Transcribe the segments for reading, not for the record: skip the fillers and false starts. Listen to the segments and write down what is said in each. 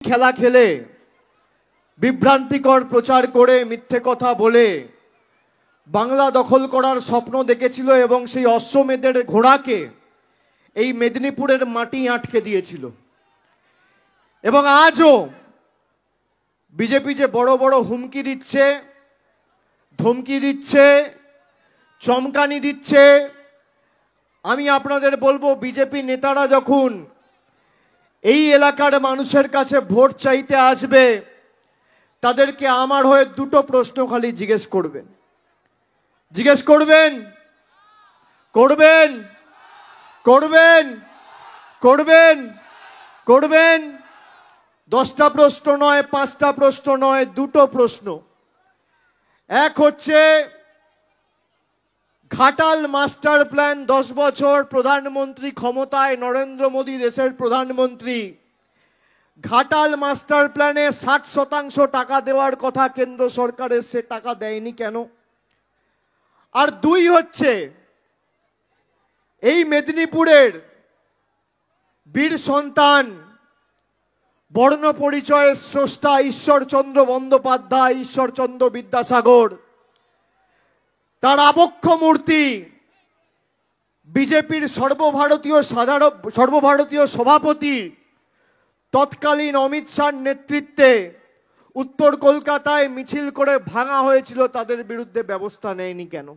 খেলা খেলে বিভ্রান্তিকর প্রচার করে মিথ্যে কথা বলে বাংলা দখল করার স্বপ্ন দেখেছিল এবং সেই অশ্বমেধের ঘোড়াকে এই মেদিনীপুরের মাটি আটকে দিয়েছিল। এবং আজও বিজেপি যে বড় বড় হুমকি দিচ্ছে, ধমকি দিচ্ছে, চমকানি দিচ্ছে, আমি আপনাদের বলবো বিজেপি নেতারা যখন এই এলাকার মানুষের কাছে ভোট চাইতে আসবে তাদেরকে আমার হয়ে দুটো প্রশ্ন খালি জিজ্ঞেস করবেন। করবেন করবেন করবেন করবেন 10টা প্রশ্ন নয়, 5টা প্রশ্ন নয়, দুটো প্রশ্ন। এক হচ্ছে, ঘাটাল মাস্টার প্ল্যান 10 বছর প্রধানমন্ত্রী ক্ষমতায়, নরেন্দ্র মোদী দেশের প্রধানমন্ত্রী, ঘাটাল মাস্টার প্ল্যানে 60% টাকা দেওয়ার কথা কেন্দ্র সরকারের, সে টাকা দেয়নি কেন? আর দুই হচ্ছে, এই মেদিনীপুরের বীর সন্তান, বর্ণ পরিচয়ের স্রষ্টা ঈশ্বরচন্দ্র বন্দ্যোপাধ্যায়, ঈশ্বরচন্দ্র বিদ্যাসাগর, তার আবক্ষ মূর্তি বিজেপির সর্বভারতীয় সভাপতি তৎকালীন অমিত শাহর নেতৃত্বে উত্তর কলকাতায় মিছিল করে ভাঙা হয়েছিল, তাদের বিরুদ্ধে ব্যবস্থা নেয়নি কেন?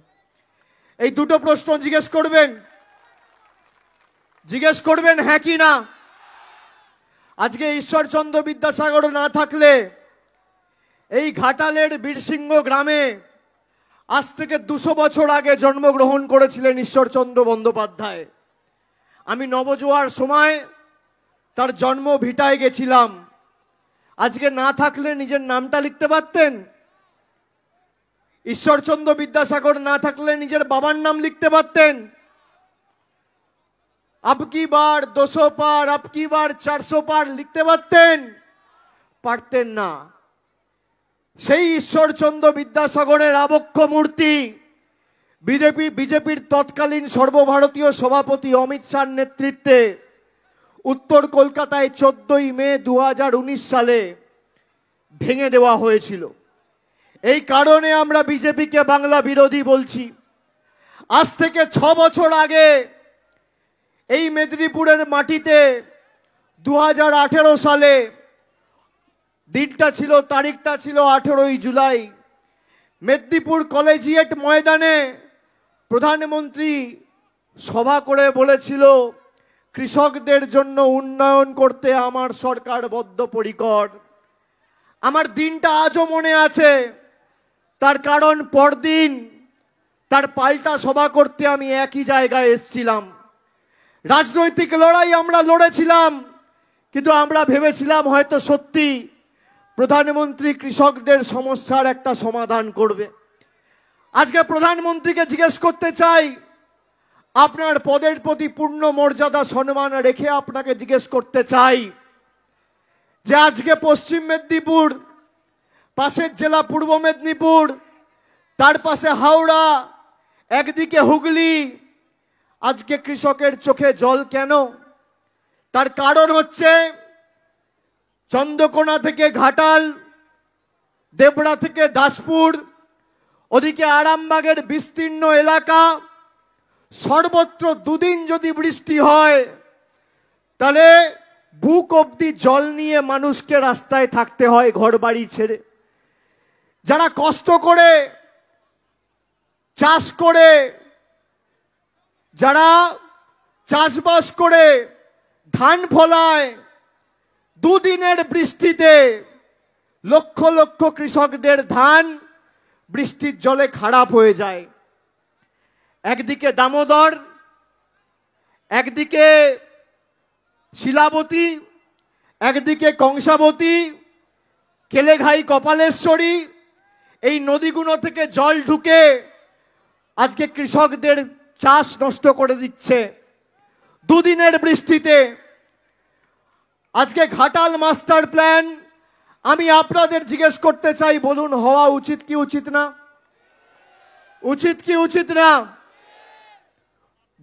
এই দুটো প্রশ্ন জিজ্ঞেস করবেন, হ্যাঁ কি না? আজকে ঈশ্বরচন্দ্র বিদ্যাসাগর না থাকলে এই ঘাটালের বীরসিংহ গ্রামে আজ থেকে 200 বছর আগে জন্মগ্রহণ করেছিলেন ঈশ্বরচন্দ্র বন্দ্যোপাধ্যায়। আমি নবজোয়ার সময় তার জন্ম ভিটায় গেছিলাম। আজকে না থাকলে নিজের নামটা লিখতে পারতেন? ঈশ্বরচন্দ্র বিদ্যাসাগর না থাকলে নিজের বাবার নাম লিখতে পারতেন? আবকি বার 200 পার, আবকি বার 400 পার লিখতে পারতেন না। সেই ঈশ্বরচন্দ্র বিদ্যাসাগরের আবক্ষ মূর্তি বিজেপির তৎকালীন সর্বভারতীয় সভাপতি অমিত শাহর নেতৃত্বে উত্তর কলকাতায় 14ই মে 2019 সালে ভেঙে দেওয়া হয়েছিল। এই কারণে আমরা বিজেপিকে বাংলা বিরোধী বলছি। আজ থেকে 6 বছর আগে এই মেদিনীপুরের মাটিতে 2018 সালে তারিখটা ছিল 18ই জুলাই, মেদিনীপুর কলেজিয়েট ময়দানে প্রধানমন্ত্রী সভা করে বলেছিল, কৃষকদের জন্য উন্নয়ন করতে আমার সরকার বদ্ধপরিকর। আমার দিনটা আজও মনে আছে, তার কারণ পরদিন তার পাল্টা সভা করতে আমি একই জায়গায় এসেছিলাম। রাজনৈতিক লড়াই আমরা লড়েছিলাম, কিন্তু আমরা ভেবেছিলাম হয়তো সত্যি প্রধানমন্ত্রী কৃষকদের সমস্যার একটা সমাধান করবে। আজকে প্রধানমন্ত্রীকে জিজ্ঞেস করতে চাই, আপনার পদের প্রতি পূর্ণ মর্যাদা সম্মান রেখে আপনাকে জিজ্ঞেস করতে চাই যে আজকে পশ্চিম মেদিনীপুর, পাশের জেলা পূর্ব মেদিনীপুর, তার পাশে হাওড়া, একদিকে হুগলি, আজকে কৃষকের চোখে জল কেন? তার কারণ হচ্ছে চন্দ্রকোনা থেকে ঘাটাল, দেবড়া থেকে দাসপুর, ওদিকে আরামবাগের বিস্তীর্ণ এলাকা, সর্বত্র দুদিন যদি বৃষ্টি হয় তাহলে বুক অবধি জল নিয়ে মানুষকে রাস্তায় থাকতে হয় ঘরবাড়ি ছেড়ে। যারা কষ্ট করে চাষ করে, যারা চাষবাস করে ধান ফলায়, দুদিনের বৃষ্টিতে লক্ষ লক্ষ কৃষকদের ধান বৃষ্টির জলে খারাপ হয়ে যায়। একদিকে দামোদর, একদিকে শিলাবতী, একদিকে কংসাবতী, কেলেঘাই, কপালেশ্বরী, এই নদীগুলো থেকে জল ঢুকে আজকে কৃষকদের চাষ নষ্ট করে দিচ্ছে দুদিনের বৃষ্টিতে। আজকে ঘাটাল মাস্টার প্ল্যান আমি আপনাদের জিজ্ঞেস করতে চাই, বলুন হওয়া উচিত কি উচিত না? উচিত কি উচিত না?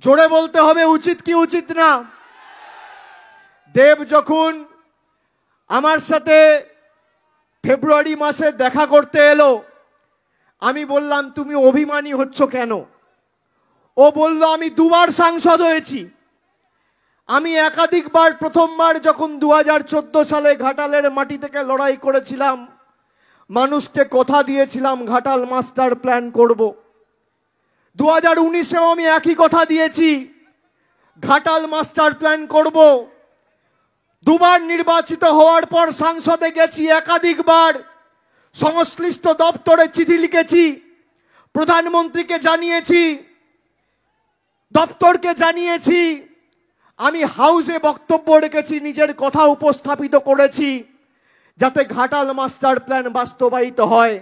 জোরে বলতে হবে, উচিত কি উচিত না? দেব যখন আমার সাথে ফেব্রুয়ারি মাসে দেখা করতে এলো। আমি বললাম তুমি অভিমানী হচ্ছ কেন? ও বলল আমি দুবার সাংসদ হয়েছি। আমি একাধিকবার, প্রথমবার যখন 2014 সালে ঘাটালের মাটি থেকে লড়াই করেছিলাম, মানুষকে কথা দিয়েছিলাম ঘাটাল মাস্টার প্ল্যান করব। 2019-এও আমি একই কথা দিয়েছি, ঘাটাল মাস্টার প্ল্যান করব। দুবার নির্বাচিত হওয়ার পর সংসদে গেছি, একাধিকবার সংশ্লিষ্ট দপ্তরে চিঠি লিখেছি, প্রধানমন্ত্রীকে জানিয়েছি, দপ্তরকে জানিয়েছি। আমি হাউসে বক্তব্য রেখেছি, নিজের কথা উপস্থাপিত করেছি যাতে ঘাটাল মাস্টার প্ল্যান বাস্তবায়িত হয়।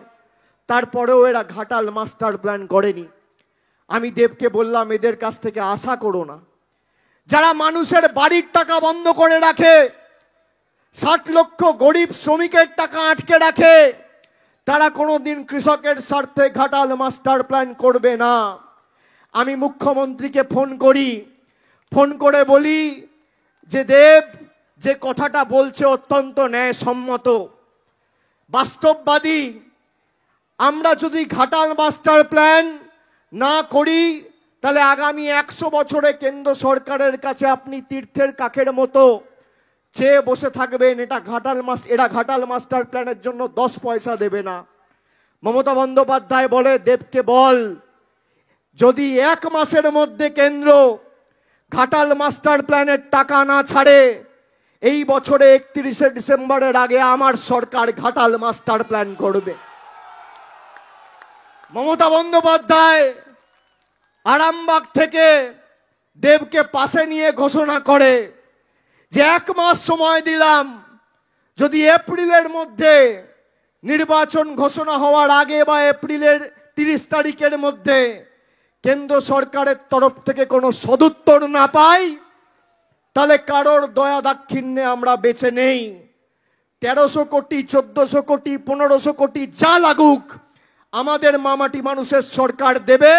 তারপরেও এরা ঘাটাল মাস্টার প্ল্যান করেনি। আমি দেবকে বললাম এদের কাছ থেকে আশা করো না। যারা মানুষের বাড়ির টাকা বন্ধ করে রাখে, 60 লক্ষ গরিব শ্রমিকের টাকা আটকে রাখে, তারা কোনোদিন কৃষকের স্বার্থে ঘাটাল মাস্টার প্ল্যান করবে না। আমি মুখ্যমন্ত্রীকে ফোন করি, ফোন করে বলি যে দেব যে কথাটা বলছে অত্যন্ত ন্যায়সম্মত, বাস্তববাদী। আমরা যদি ঘাটাল মাস্টার প্ল্যান না করি তাহলে আগামী 100 বছরে কেন্দ্র সরকারের কাছে আপনি তীর্থের কাকের মতো চেয়ে বসে থাকবেন। এরা ঘাটাল মাস্টার প্ল্যানের জন্য 10 পয়সা দেবে না। মমতা বন্দ্যোপাধ্যায় বলে দেবকে বল যদি 1 মাসের মধ্যে কেন্দ্র ঘাটাল মাস্টার প্ল্যানের টাকা না ছাড়ে, এই বছরে 31শে ডিসেম্বরের আগে আমার সরকার ঘাটাল মাস্টার প্ল্যান করবে। মমতা বন্দ্যোপাধ্যায় আরামবাগ থেকে দেবকে পাশে নিয়ে ঘোষণা করে যে 1 মাস সময় দিলাম, যদি এপ্রিলের মধ্যে নির্বাচন ঘোষণা হওয়ার আগে বা এপ্রিলের 30 তারিখের মধ্যে কেন্দ্র সরকারের তরফ থেকে কোনো সদুত্তর না পাই, তাহলে কারোর দয়া দাক্ষিণ্যে আমরা বেঁচে নেই। 1300 কোটি, 1400 কোটি, 1500 কোটি যা লাগুক আমাদের মামাটি মানুষের সরকার দেবে।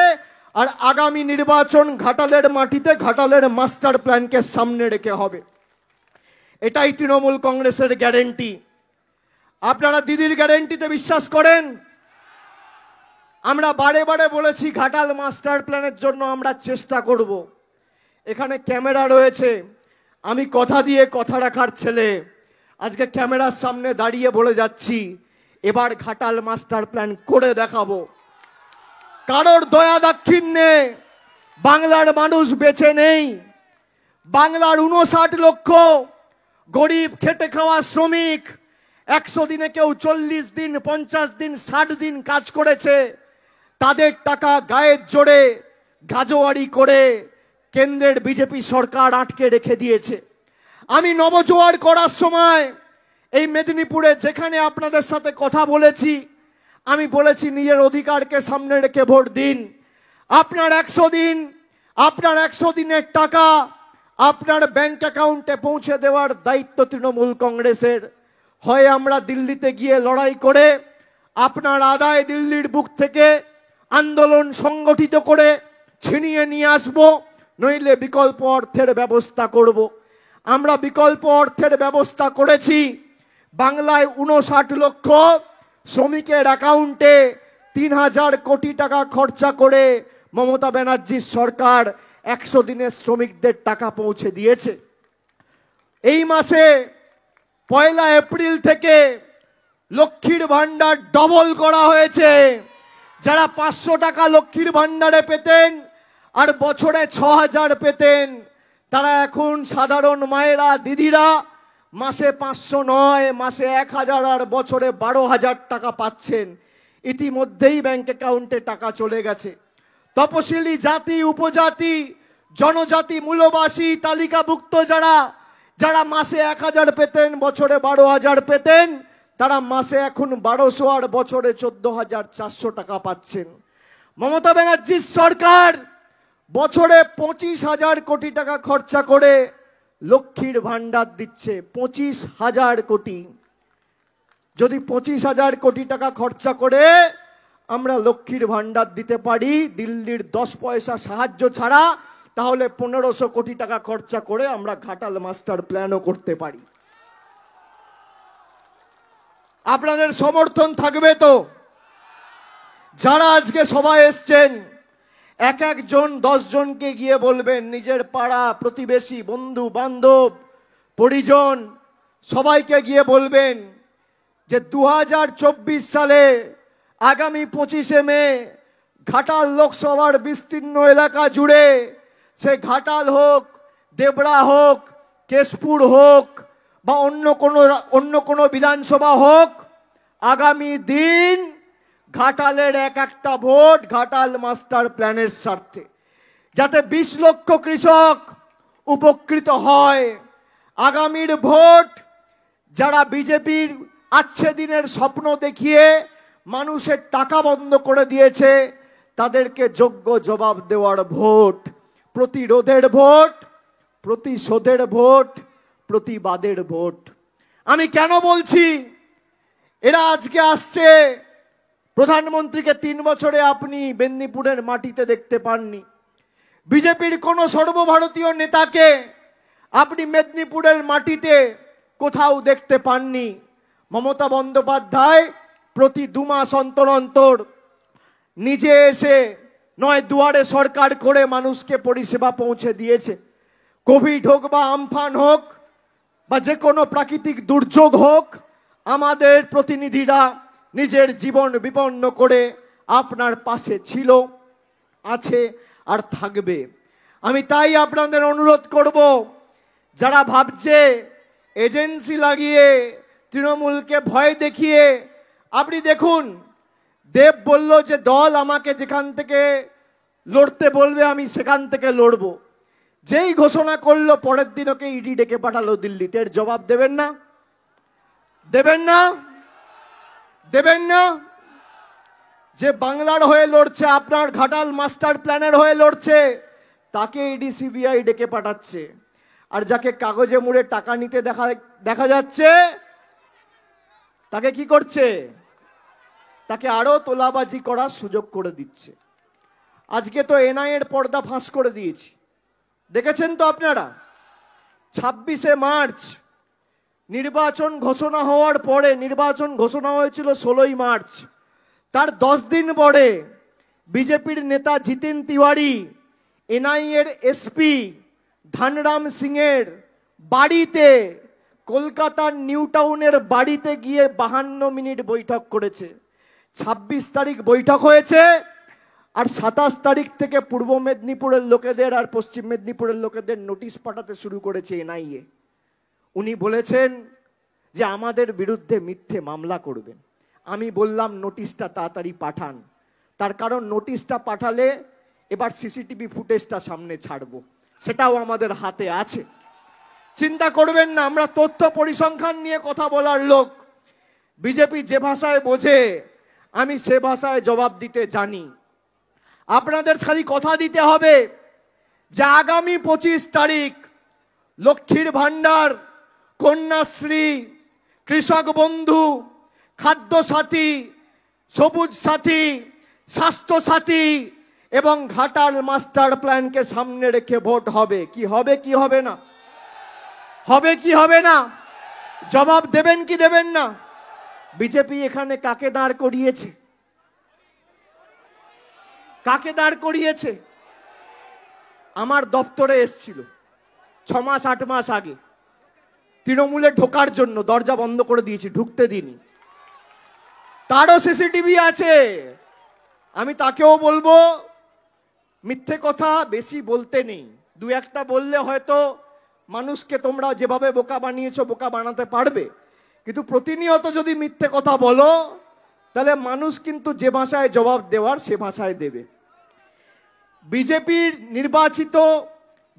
আর আগামী নির্বাচন ঘাটালের মাটিতে ঘাটালের মাস্টার প্ল্যানকে সামনে রেখে হবে। এটাই তৃণমূল কংগ্রেসের গ্যারেন্টি। আপনারা দিদির গ্যারেন্টিতে বিশ্বাস করেন? আমরা বারে বারে বলেছি ঘাটাল মাস্টার প্ল্যানের জন্য আমরা চেষ্টা করব। এখানে ক্যামেরা রয়েছে, আমি কথা দিয়ে কথা রাখার ছেলে। আজকে ক্যামেরার সামনে দাঁড়িয়ে বলে যাচ্ছি এবার ঘাটাল মাস্টার প্ল্যান করে দেখাবো। কারোর দয়া দাক্ষিণ্যে বাংলার মানুষ বেঁচে নেই। বাংলার 59 লক্ষ গরিব খেটে খাওয়া শ্রমিক 100 দিনে কেউ 40 দিন, 50 দিন, 60 দিন কাজ করেছে। তাদের টাকা গায়ের জোরে গাজোয়ারি করে কেন্দ্রের বিজেপি সরকার আটকে রেখে দিয়েছে। আমি নবজোয়ার করার সময় এই মেদিনীপুরে যেখানে আপনাদের সাথে কথা বলেছি, আমি বলেছি নিজের অধিকারকে সামনে রেখে ভোট দিন। আপনার 100 দিনের টাকা আপনার ব্যাংক অ্যাকাউন্টে পৌঁছে দেওয়ার দায়িত্ব তৃণমূল কংগ্রেসের। হয় আমরা দিল্লিতে গিয়ে লড়াই করে আপনার আদায় দিল্লির বুক থেকে আন্দোলন সংগঠিত করে ছিনিয়ে নিয়ে আসবো, নইলে বিকল্প অর্থের ব্যবস্থা করব। আমরা বিকল্প অর্থের ব্যবস্থা করেছি। বাংলায় 59 লক্ষ শ্রমিকের অ্যাকাউন্টে 3000 কোটি টাকা খরচা করে মমতা ব্যানার্জির সরকার 100 দিনের শ্রমিকদের টাকা পৌঁছে দিয়েছে। এই মাসে 1 এপ্রিল থেকে লক্ষ্মীর ভান্ডার ডবল করা হয়েছে। যারা 500 টাকা লক্ষ্মীর ভান্ডারে পেতেন আর বছরে 6000 পেতেন, তারা এখন সাধারণ মায়েরা, দিদিরা মাসে 500 নয়, মাসে 1000 আর বছরে 12,000 টাকা পাচ্ছেন। ইতিমধ্যেই ব্যাংক অ্যাকাউন্টে টাকা চলে গেছে। তপশিলি জাতি, উপজাতি, জনজাতি, মূলবাসী, তালিকাভুক্ত যারা মাসে 1000 পেতেন, বছরে 12,000 পেতেন, তারা মাসে এখন 1200 আর বছরে 14,400 টাকা পাচ্ছেন। মমতা ব্যানার্জির সরকার বছরে 25,000 কোটি টাকা খরচা করে লক্ষ্মীর ভান্ডার দিচ্ছে। 25,000 কোটি। যদি 25,000 কোটি টাকা খরচা করে আমরা লক্ষ্মীর ভান্ডার দিতে পারি দিল্লির 10 পয়সা সাহায্য ছাড়া, তাহলে 1500 কোটি টাকা খরচা করে আমরা ঘাটাল মাস্টার প্ল্যানও করতে পারি। আপনাদের সমর্থন থাকবে তো? যারা আজকে সবাই এসছেন, এক একজন 10 জনকে গিয়ে বলবেন, নিজের পাড়া প্রতিবেশী বন্ধু বান্ধব পরিজন সবাইকে গিয়ে বলবেন যে 2024 সালে আগামী 25শে মে ঘাটাল লোকসভার বিস্তীর্ণ এলাকা জুড়ে, সে ঘাটাল হোক, দেবড়া হোক, কেশপুর হোক বা অন্য কোনো বিধানসভা হোক, আগামী দিন ঘাটালের এক একটা ভোট ঘাটাল মাস্টার প্ল্যানের স্বার্থে, যাতে 20 লক্ষ কৃষক উপকৃত হয়। আগামীর ভোট যারা বিজেপির আচ্ছে দিনের স্বপ্ন দেখিয়ে মানুষের টাকা বন্ধ করে দিয়েছে, তাদেরকে যোগ্য জবাব দেওয়ার ভোট, প্রতিরোধের ভোট, প্রতিশোধের ভোট, প্রতিবাদের ভোট। আমি কেন বলছি? এরা আজকে আসছে, প্রধানমন্ত্রীকে 3 বছরে আপনি মেদিনীপুরের মাটিতে দেখতে পাননি। বিজেপির কোনো সর্বভারতীয় নেতাকে আপনি মেদিনীপুরের মাটিতে কোথাও দেখতে পাননি। মমতা বন্দ্যোপাধ্যায় প্রতি 2 মাস অন্তর অন্তর নিজে এসে নয় দুয়ারে সরকার করে মানুষকে পরিষেবা পৌঁছে দিয়েছে। কোভিড হোক বা আমফান হোক বা যে কোনো প্রাকৃতিক দুর্যোগ হোক, আমাদের প্রতিনিধিরা নিজের জীবন বিপন্ন করে আপনার পাশে ছিল, আছে আর থাকবে। আমি তাই আপনাদের অনুরোধ করব, যারা ভাবছে এজেন্সি লাগিয়ে তৃণমূলকে ভয় দেখিয়ে, আপনি দেখুন, দেব বলল যে দল আমাকে যেখান থেকে লড়তে বলবে আমি সেখান থেকে লড়ব। যেই ঘোষণা করলো পরের দিন ওকে ইডি ডেকে পাঠালো দিল্লিতে। এর জবাব দেবেন না? দেবেন না? দেবেন না? যে বাংলার হয়ে লড়ছে, আপনার ঘাটাল মাস্টার প্ল্যানের হয়ে লড়ছে, তাকে ইডি সিবিআই ডেকে পাঠাচ্ছে। আর যাকে কাগজে মুড়ে টাকা নিতে দেখা যাচ্ছে, তাকে কি করছে? তাকে আরো তোলাবাজি করার সুযোগ করে দিচ্ছে। আজকে তো এনআইএর পর্দা ফাঁস করে দিয়েছি, দেখেছেন তো আপনারা। 26শে মার্চ নির্বাচন ঘোষণা হওয়ার পরে, নির্বাচন ঘোষণা হয়েছিল 16ই মার্চ, তার 10 দিন পরে বিজেপির নেতা জিতেন তিওয়ারি এনআইএর এসপি ধনরাম সিং এর বাড়িতে, কলকাতার নিউ টাউনের বাড়িতে গিয়ে 52 মিনিট বৈঠক করেছে। 26 তারিখ বৈঠক হয়েছে, আর 27 তারিখ থেকে পূর্ব মেদিনীপুরের লোকেদের আর পশ্চিম মেদিনীপুরের লোকেদের নোটিশ পাঠাতে শুরু করেছে এনআইএ। উনি বলেছেন যে আমাদের বিরুদ্ধে মিথ্যে মামলা করবেন। আমি বললাম নোটিশটা তাড়াতাড়ি পাঠান, তার কারণ নোটিশটা পাঠালে এবার সিসিটিভি ফুটেজটা সামনে ছাড়বো, সেটাও আমাদের হাতে আছে। চিন্তা করবেন না, আমরা তথ্য পরিসংখ্যান নিয়ে কথা বলার লোক। বিজেপি যে ভাষায় বোঝে আমি সে ভাষায় জবাব দিতে জানি। আপনাদের খালি কথা দিতে হবে যে আগামী 25 তারিখ লক্ষ্মীর ভান্ডার, কন্যাশ্রী, কৃষক বন্ধু, খাদ্য সাথী, সবুজ সাথী, স্বাস্থ্য সাথী এবং ঘাটাল মাস্টার প্ল্যানকে সামনে রেখে ভোট হবে। কি হবে কি হবে না? হবে কি হবে না? জবাব দেবেন কি দেবেন না? বিজেপি এখানে কাকে দাঁড় করিয়েছে? কাকে দাঁড় করিয়েছে? আমার দপ্তরে এসছিল 6 মাস 8 মাস আগে, তৃণমূলে ঢোকার জন্য দরজা বন্ধ করে দিয়েছি, ঢুকতে দিইনি। তারও সিসিটিভি আছে। আমি তাকেও বলবো, মিথ্যে কথা বেশি বলতে নেই। 2-1টা বললে হয়তো মানুষকে তোমরা যেভাবে বোকা বানিয়েছো বোকা বানাতে পারবে, কিন্তু প্রতিনিয়ত যদি মিথ্যে কথা বলো তাহলে মানুষ কিন্তু যে ভাষায় জবাব দেওয়ার সে ভাষায় দেবে। বিজেপির নির্বাচিত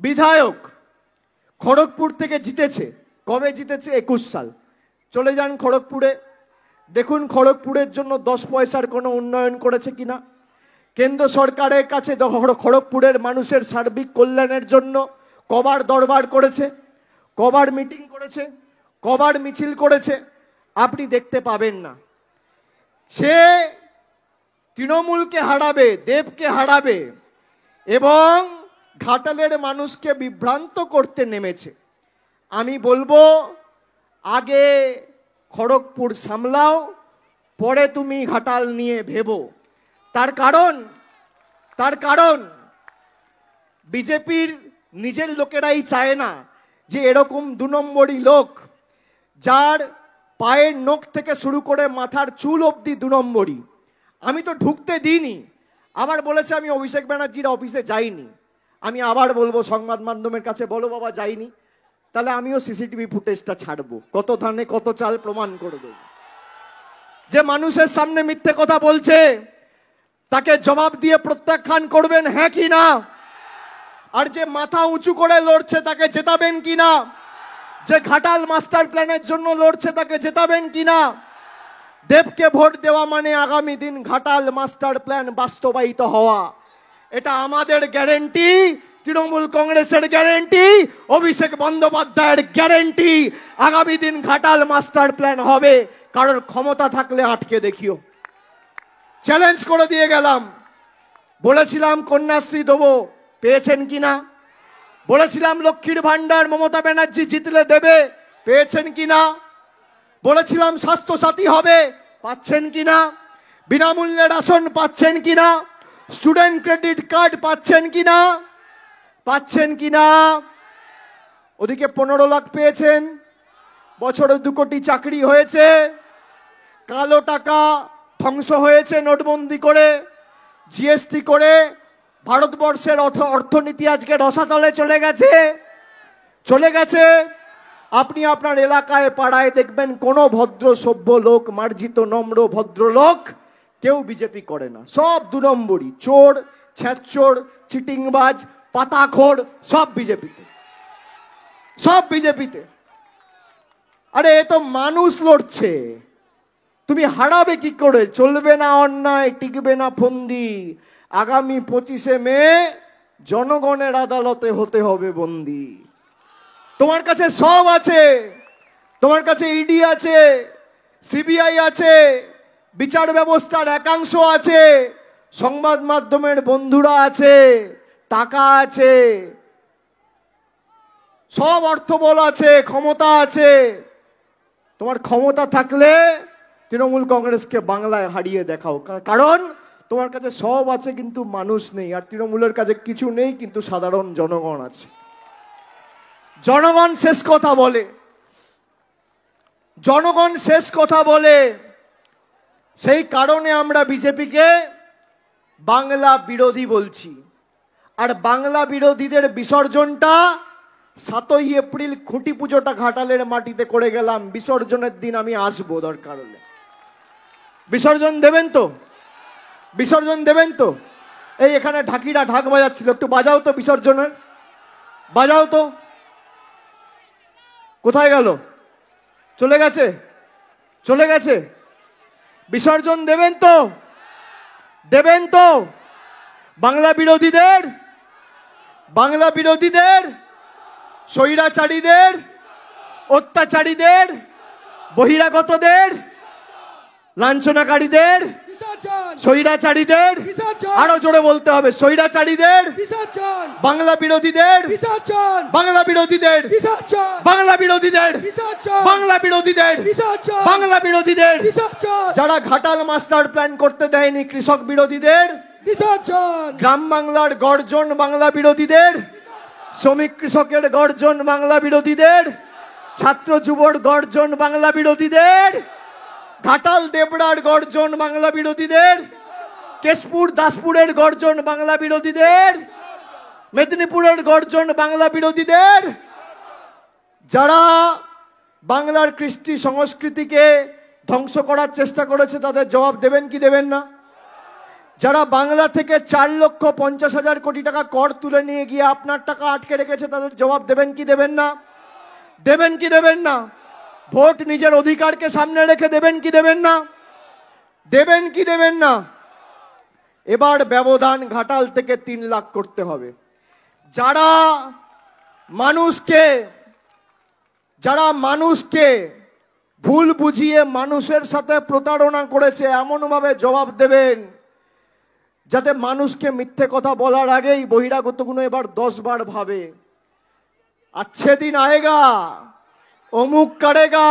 বিধায়ক খড়গপুর থেকে জিতেছে। কবে জিতেছে? 21 সাল। চলে যান খড়গপুরে, দেখুন খড়গপুরের জন্য 10 পয়সার কোনো উন্নয়ন করেছে কিনা। কেন্দ্র সরকারের কাছে খড়গপুরের মানুষের সার্বিক কল্যাণের জন্য কবার দরবার করেছে, কবার মিটিং করেছে, কবার মিছিল করেছে, আপনি দেখতে পাবেন না। সে তৃণমূলকে হারাবে, দেবকে হারাবে এবং ঘাটালের মানুষকে বিভ্রান্ত করতে নেমেছে। আমি বলবো, আগে খড়গপুর সামলাও, পরে তুমি ঘাটাল নিয়ে ভেবো। তার কারণ বিজেপির নিজের লোকেরাই চায় না যে এরকম 2 নম্বরই লোক, যার পায়ের নখ থেকে শুরু করে মাথার চুল অবধি 2 নম্বরই। আমি তো ঢুকতে দিইনি, আবার বলেছে আমি অভিষেক ব্যানার্জির অফিসে যাইনি। আমি আবার বলবো সংবাদ মাধ্যমের কাছে, বলো বাবা যাইনি, তাহলে আমিও সিসিটিভি ফুটেজটা ছাড়বো, কত ধানে কত চাল প্রমাণ করে দেবো। যে মানুষের সামনে মিথ্যে কথা বলছে তাকে জবাব দিয়ে প্রত্যাখ্যান করবেন, হ্যাঁ কি না? আর যে মাথা উঁচু করে লড়ছে তাকে জেতাবেন কিনা? যে ঘাটাল মাস্টার প্ল্যানের জন্য লড়ছে তাকে জেতাবেন কিনা? দেবকে ভোট দেওয়া মানে আগামী দিন ঘাটাল মাস্টার প্ল্যান বাস্তবায়িত হওয়া, এটা আমাদের গ্যারেন্টি, তৃণমূল কংগ্রেসের গ্যারেন্টি, অভিষেক বন্দ্যোপাধ্যায়ের গ্যারেন্টি। আগামী দিন ঘাটাল মাস্টার প্ল্যান হবে। কারোর ক্ষমতা থাকলে আটকে দেখিও। চ্যালেঞ্জ করে দিয়ে গেলাম। বলেছিলাম কন্যাশ্রী দেবো, পেয়েছেন কিনা? বলেছিলাম লক্ষ্মীর ভান্ডার মমতা ব্যানার্জি জিতলে দেবে, পেয়েছেন কিনা? বলেছিলাম স্বাস্থ্য সাথী হবে, পাচ্ছেন কিনা? বিনামূল্যে রাশন পাচ্ছেন কিনা? স্টুডেন্ট ক্রেডিট কার্ড পাচ্ছেন কিনা? পাচ্ছেন কিনা? ওদিকে 15 লাখ পেয়েছেন, বছরে 2 কোটি চাকরি হয়েছে, কালো টাকা ধ্বংস হয়েছে নোটবন্দি করে, জিএসটি করে। ভারতবর্ষের অর্থনীতি আজকে রসাতলে চলে গেছে। আপনি আপনার এলাকায় পাড়ায় দেখবেন কোনো ভদ্র সভ্য লোক, মার্জিত নম্র ভদ্রলোক কেউ বিজেপি করে না, সব 2 নম্বরই, চোর, ছ্যাঁচোর, চিটিংবাজ, পাতাখোর, সব বিজেপিতে। আরে এ তো মানুষ লড়ছে, তুমি হারাবে কি করে? চলবে না অন্যায়, টিকবে না ফন্দি। আগামী 25শে মে জনগণের আদালতে হতে হবে বন্দি। তোমার কাছে সব আছে, তোমার কাছে ইডি আছে, সিবিআই আছে, বিচার ব্যবস্থার একাংশ আছে, সংবাদ মাধ্যমের বন্ধুরা আছে, টাকা আছে, সব অর্থবল আছে, ক্ষমতা আছে। তোমার ক্ষমতা থাকলে তৃণমূল কংগ্রেসকে বাংলায় হারিয়ে দেখাও। কারণ তোমার কাছে সব আছে কিন্তু মানুষ নেই, আর তৃণমূলের কাছে কিছু নেই কিন্তু সাধারণ জনগণ আছে। জনগণ শেষ কথা বলে, সেই কারণে আমরা বিজেপিকে বাংলা বিরোধী বলছি। আর বাংলা বিরোধীদের বিসর্জনটা 7ই এপ্রিল খুঁটি পুজোটা ঘাটালের মাটিতে করে গেলাম। বিসর্জনের দিন আমি আসবো, দরকার হলে। বিসর্জন দেবেন তো? এই এখানে ঢাকিরা ঢাক বাজাচ্ছিল, একটু বাজাও তো বিসর্জনের, বাজাও তো। কোথায় গেল? চলে গেছে। বিসর্জন দেবেন তো? বাংলা বিরোধীদের, স্বৈরাচারীদের, অত্যাচারীদের, বহিরাগতদের, লাঞ্ছনাকারীদের, স্বৈরাচারীদের, আরো জোরে বলতে হবে, স্বৈরাচারীদের, বাংলা বিরোধীদের, যারা ঘাটাল মাস্টার প্ল্যান করতে দেয়নি, কৃষক বিরোধীদের, গ্রাম বাংলার গর্জন বাংলা বিরোধীদের, শ্রমিক কৃষকের গর্জন বাংলা বিরোধীদের, ছাত্র যুবর গর্জন বাংলা বিরোধীদের, ঘাটাল দেবড়ার গর্জন বাংলা বিরোধীদের, কেশপুর দাসপুরের গর্জন বাংলা বিরোধীদের, মেদিনীপুরের গর্জন বাংলা বিরোধীদের। যারা বাংলার কৃষ্টি সংস্কৃতিকে ধ্বংস করার চেষ্টা করেছে তাদের জবাব দেবেন কি দেবেন না? যারা বাংলা থেকে 4,50,000 কোটি টাকা কর তুলে নিয়ে গিয়ে আপনার টাকা আটকে রেখেছে তাদের জবাব দেবেন কি দেবেন না? ভোট নিজের অধিকারকে সামনে রেখে দেবেন কি দেবেন না? এবার ব্যবধান ঘাটাল থেকে 3 লাখ করতে হবে। যারা মানুষকে ভুল বুঝিয়ে মানুষের সাথে প্রতারণা করেছে এমন ভাবে জবাব দেবেন যাতে মানুষকে মিথ্যে কথা বলার আগেই বহিরাগতগুলো এবার 10 বার ভাবে, अच्छे दिन आएगा, অমুক करेगा,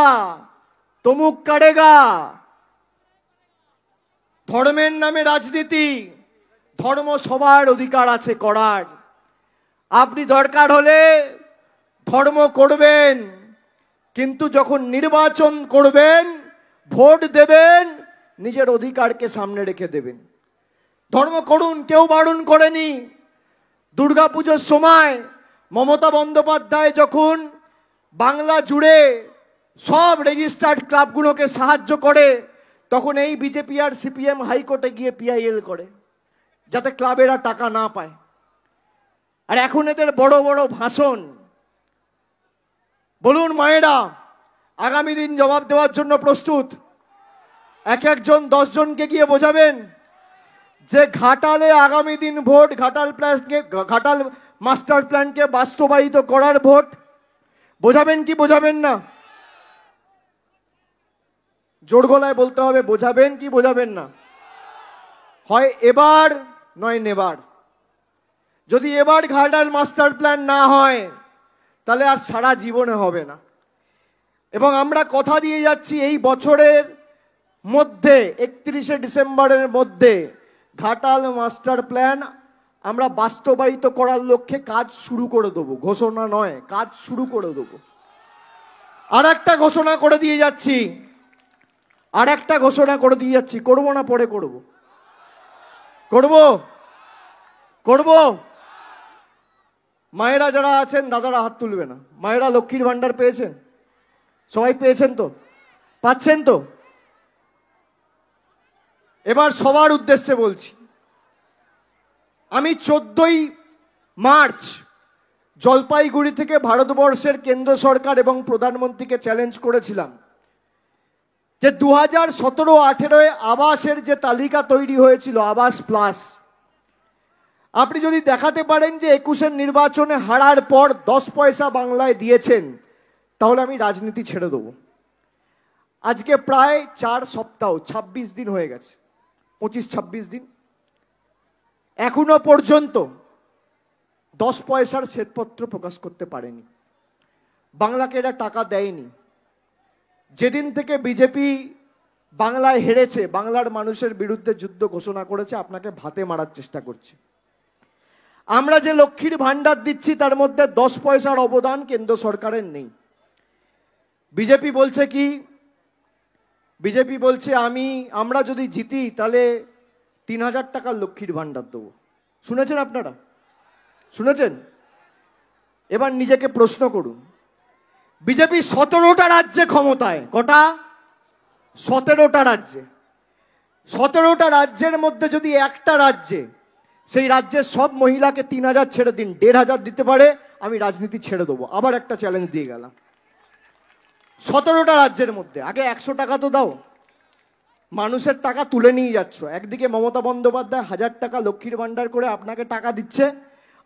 তমুক কারেগা। ধর্মের নামে রাজনীতি, ধর্ম সবার অধিকার আছে করার। আপনি দরকার হলে ধর্ম করবেন, কিন্তু যখন নির্বাচন করবেন, ভোট দেবেন, নিজের অধিকারকে সামনে রেখে দেবেন। ধর্ম করুন, কেউ বারণ করেনি। দুর্গাপুজোর সময় মমতা বন্দ্যোপাধ্যায় যখন বাংলা জুড়ে সব রেজিস্টার্ড ক্লাবগুলোকে সাহায্য করে, তখন এই বিজেপি আর সিপিএম হাইকোর্টে গিয়ে পিআইএল করে, যাতে ক্লাবেরা টাকা না পায়। আর এখন এদের বড় বড় ভাষণ। বলুন মায়েরা, আগামী দিন জবাব দেওয়ার জন্য প্রস্তুত? এক একজন 10 জনকে গিয়ে বোঝাবেন যে ঘাটালে আগামী দিন ভোট, ঘাটাল মাস্টার প্ল্যানকে বাস্তবায়িত করার ভোট। বোঝাবেন কি বোঝাবেন না? জোর গলায় বলতে হবে, বোঝাবেন কি বোঝাবেন না? হয় এবার নয় নেবার। যদি এবার ঘাটাল মাস্টার প্ল্যান না হয়, তাহলে আর সারা জীবনে হবে না। এবং আমরা কথা দিয়ে যাচ্ছি, এই বছরের মধ্যে 31শে ডিসেম্বরের মধ্যে ঘাটাল মাস্টার প্ল্যান আমরা বাস্তবায়িত করার লক্ষ্যে কাজ শুরু করে দেবো। ঘোষণা নয়, কাজ শুরু করে দেবো। আর একটা ঘোষণা করে দিয়ে যাচ্ছি, করবো না পরে করব? করব। মায়েরা যারা আছেন, দাদারা হাত তুলবে না। মায়েরা লক্ষ্মীর ভান্ডার পেয়েছেন? সবাই পেয়েছেন তো? পাচ্ছেন তো? এবার সবার উদ্দেশ্যে বলছি, আমি 14ই মার্চ জলপাইগুড়ি থেকে ভারতবর্ষের কেন্দ্র সরকার এবং প্রধানমন্ত্রীকে চ্যালেঞ্জ করেছিলাম যে 2017-18 আবাসের যে তালিকা তৈরি হয়েছিল, আবাস প্লাস, আপনি যদি দেখাতে পারেন যে 21-এর নির্বাচনে হারার পর 10 পয়সা বাংলায় দিয়েছেন, তাহলে আমি রাজনীতি ছেড়ে দেবো। আজকে প্রায় 4 সপ্তাহ, 26 দিন হয়ে গেছে, 25-26 দিন, এখনো পর্যন্ত 10 পয়সার শ্বেতপত্র প্রকাশ করতে পারেনি। বাংলাকে এরা টাকা দেয়নি। যেদিন থেকে বিজেপি বাংলায় হেরেছে, বাংলার মানুষের বিরুদ্ধে যুদ্ধ ঘোষণা করেছে, আপনাকে ভাতে মারার চেষ্টা করছে। আমরা যে লক্ষ্মীর ভান্ডার দিচ্ছি, তার মধ্যে 10 পয়সার অবদান কেন্দ্র সরকারের নেই। বিজেপি বলছে কি? বিজেপি বলছে আমরা যদি জিতি তাহলে 3000 টাকার লক্ষ্মীর ভান্ডার দেবো। শুনেছেন আপনারা? শুনেছেন? এবার নিজেকে প্রশ্ন করুন, বিজেপি 17টা রাজ্যে ক্ষমতায়। কটা? 17টা রাজ্যে। 17টা রাজ্যের মধ্যে যদি একটা রাজ্যে, সেই রাজ্যের সব মহিলাকে 3000 ছেড়ে দিন, 1500 দিতে পারে, আমি রাজনীতি ছেড়ে দেবো। আবার একটা চ্যালেঞ্জ দিয়ে গেলাম। 17টা রাজ্যের মধ্যে আগে 100 টাকা তো দাও। মানুষের টাকা তুলে নিয়ে যাচ্ছ। একদিকে মমতা বন্দ্যোপাধ্যায় 1000 টাকা লক্ষ্মীর ভান্ডার করে আপনাকে টাকা দিচ্ছে,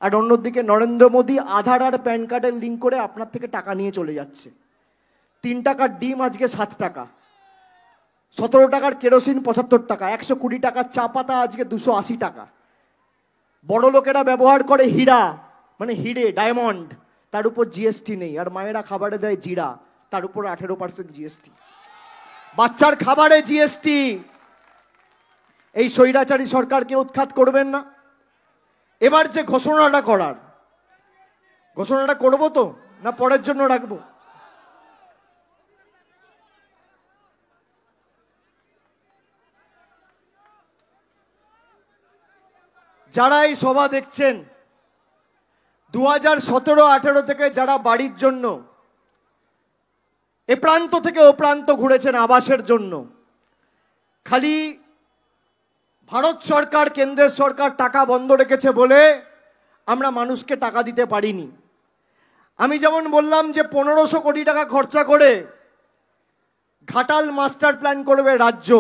আর অন্যদিকে নরেন্দ্র মোদী আধার আর প্যান কার্ডের লিঙ্ক করে আপনার থেকে টাকা নিয়ে চলে যাচ্ছে। 3 টাকার ডিম আজকে 7 টাকা, 17 টাকার কেরোসিন 75 টাকা, 120 টাকার চা পাতা আজকে 280 টাকা। বড় লোকেরা ব্যবহার করে হীরা, মানে হিরে, ডায়মন্ড, তার উপর জিএসটি নেই। আর মায়েরা খাবারে দেয় জিরা, তার উপর 18% জিএসটি। বাচ্চার খাবারে জিএসটি। এই স্বৈরাচারী সরকারকে উৎখাত করবেন না? এবার যে ঘোষণাটা করবো তো, না পরের জন্য রাখবো? যারা এই সভা দেখছেন, 2017-18 থেকে যারা বাড়ির জন্য এ প্রান্ত থেকে ও প্রান্ত ঘুরেছেন আবাসের জন্য, খালি ভারত সরকার, কেন্দ্রের সরকার টাকা বন্ধ রেখেছে বলে আমরা মানুষকে টাকা দিতে পারিনি। আমি যেমন বললাম যে 1500 কোটি টাকা খরচা করে ঘাটাল মাস্টার প্ল্যান করবে রাজ্য,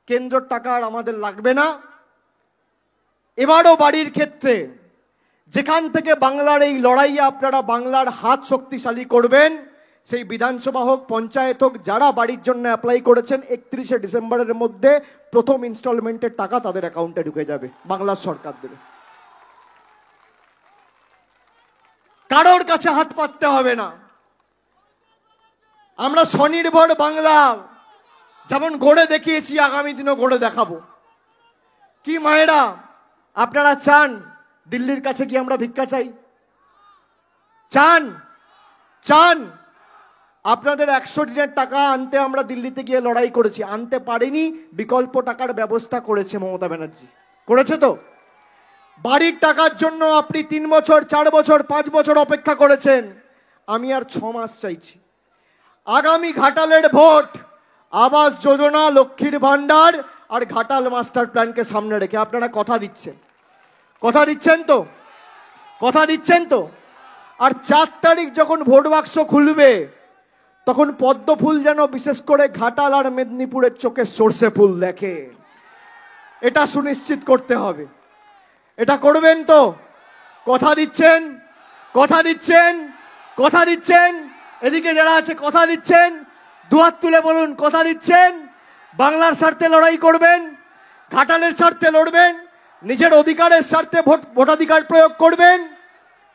কেন্দ্রের টাকা আর আমাদের লাগবে না। এবারও বাড়ির ক্ষেত্রে যেখান থেকে বাংলার এই লড়াইয়ে আপনারা বাংলার হাত শক্তিশালী করবেন, সেই বিধানসভা হোক, পঞ্চায়েত হোক, যারা বাড়ির জন্য অ্যাপ্লাই করেছেন, 31শে ডিসেম্বরের মধ্যে প্রথম ইনস্টলমেন্টের টাকা তাদের অ্যাকাউন্টে ঢুকে যাবে, বাংলার সরকার দেবে। কারোর কাছে হাত পাততে হবে না। আমরা স্বনির্ভর বাংলা যেমন গড়ে দেখিয়েছি, আগামী দিনও গড়ে দেখাবো। কি মায়েরা, আপনারা চান দিল্লির কাছে কি আমরা ভিক্ষা চাই? চান? চান? আপনাদের 100 দিনের টাকা আনতে আমরা দিল্লিতে গিয়ে লড়াই করেছি, আনতে পারিনি, বিকল্প টাকার ব্যবস্থা করেছে মমতা ব্যানার্জি। করেছে তো? বাড়ির টাকার জন্য আপনি 3 বছর 4 বছর 5 বছর অপেক্ষা করেছেন, আমি আর 6 মাস চাইছি। আগামী ঘাটালের ভোট আবাস যোজনা, লক্ষ্মীর ভান্ডার আর ঘাটাল মাস্টার প্ল্যানকে সামনে রেখে আপনারা কথা দিচ্ছেন। কথা দিচ্ছেন তো? কথা দিচ্ছেন তো? আর 4 তারিখ যখন ভোট বাক্স খুলবে তখন পদ্ম ফুল যেন বিশেষ করে ঘাটাল আর মেদিনীপুরের চোখে সর্ষে ফুল দেখে, এটা সুনিশ্চিত করতে হবে। এটা করবেন তো? কথা দিচ্ছেন? কথা দিচ্ছেন? কথা দিচ্ছেন? এদিকে যারা আছে কথা দিচ্ছেন? দুহাত তুলে বলুন কথা দিচ্ছেন। বাংলার স্বার্থে লড়াই করবেন, ঘাটালের স্বার্থে লড়বেন, নিজের অধিকারের স্বার্থে ভোটাধিকার প্রয়োগ করবেন।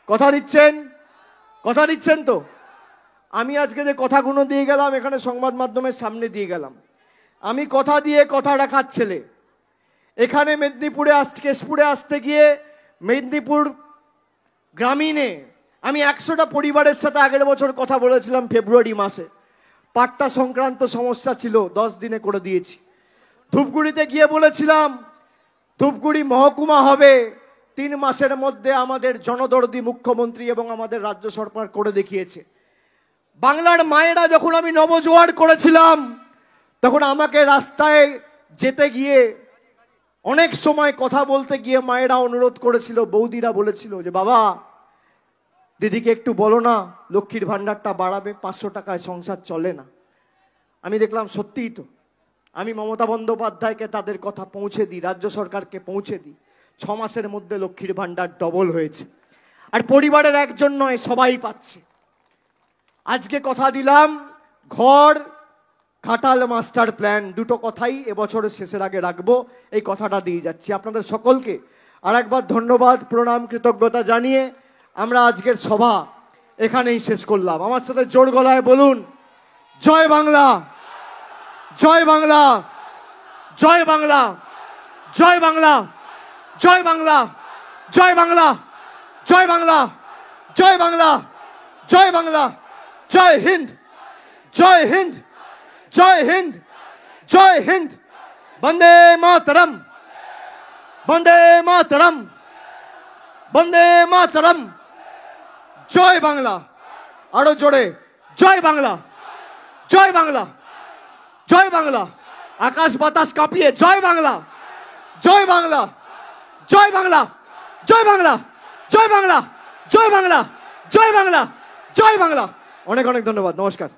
কথা দিচ্ছেন? কথা দিচ্ছেন তো? আমি আজকে যে কথাগুলো দিয়ে গেলাম এখানে সংবাদ মাধ্যমের সামনে দিয়ে গেলাম, আমি কথা দিয়ে কথা রাখার ছেলে। এখানে মেদিনীপুরে কেশপুরে আসতে গিয়ে মেদিনীপুর গ্রামীণে আমি 100টা পরিবারের সাথে আগের বছর কথা বলেছিলাম ফেব্রুয়ারি মাসে। পাট্টা সংক্রান্ত সমস্যা ছিল, 10 দিনে করে দিয়েছি। ধূপগুড়িতে গিয়ে বলেছিলাম ধূপগুড়ি মহকুমা হবে 3 মাসের মধ্যে, আমাদের জনদরদি মুখ্যমন্ত্রী এবং আমাদের রাজ্য সরকার করে দেখিয়েছে। বাংলার মায়েরা যখন আমি নবজোয়ার করেছিলাম তখন আমাকে রাস্তায় যেতে গিয়ে অনেক সময় কথা বলতে গিয়ে মায়েরা অনুরোধ করেছিল, বৌদিরা বলেছিল যে বাবা দিদিকে একটু বলো না লক্ষ্মীর ভান্ডারটা বাড়াবে, 500 টাকায় সংসার চলে না। আমি দেখলাম সত্যিই তো। আমি মমতা বন্দ্যোপাধ্যায়কে তাদের কথা পৌঁছে দিই, রাজ্য সরকারকে পৌঁছে দিই, 6 মাসের মধ্যে লক্ষ্মীর ভান্ডার ডবল হয়েছে। আর পরিবারের একজন নয়, সবাই পাচ্ছে। আজকে কথা দিলাম ঘর, ঘাটাল মাস্টার প্ল্যান, দুটো কথাই এবছরের শেষের আগে রাখবো, এই কথাটা দিয়ে যাচ্ছি। আপনাদের সকলকে আর একবার ধন্যবাদ, প্রণাম, কৃতজ্ঞতা জানিয়ে আমরা আজকের সভা এখানেই শেষ করলাম। আমার সাথে জোর গলায় বলুন জয় বাংলা, জয় বাংলা, জয় বাংলা, জয় বাংলা, জয় বাংলা, জয় বাংলা, জয় বাংলা, জয় বাংলা, জয় বাংলা, জয় হিন্দ, জয় হিন্দ, জয় হিন্দ, জয় হিন্দ। বন্দে মাতরম, বন্দে মাতরম, বন্দে মাতরম। জয় বাংলা, আরো জোরে জয় বাংলা, জয় বাংলা, জয় বাংলা। আকাশ বাতাস কাঁপিয়ে জয় বাংলা, জয় বাংলা, জয় বাংলা, জয় বাংলা, জয় বাংলা, জয় বাংলা, জয় বাংলা, জয় বাংলা। অনেক অনেক ধন্যবাদ, নমস্কার।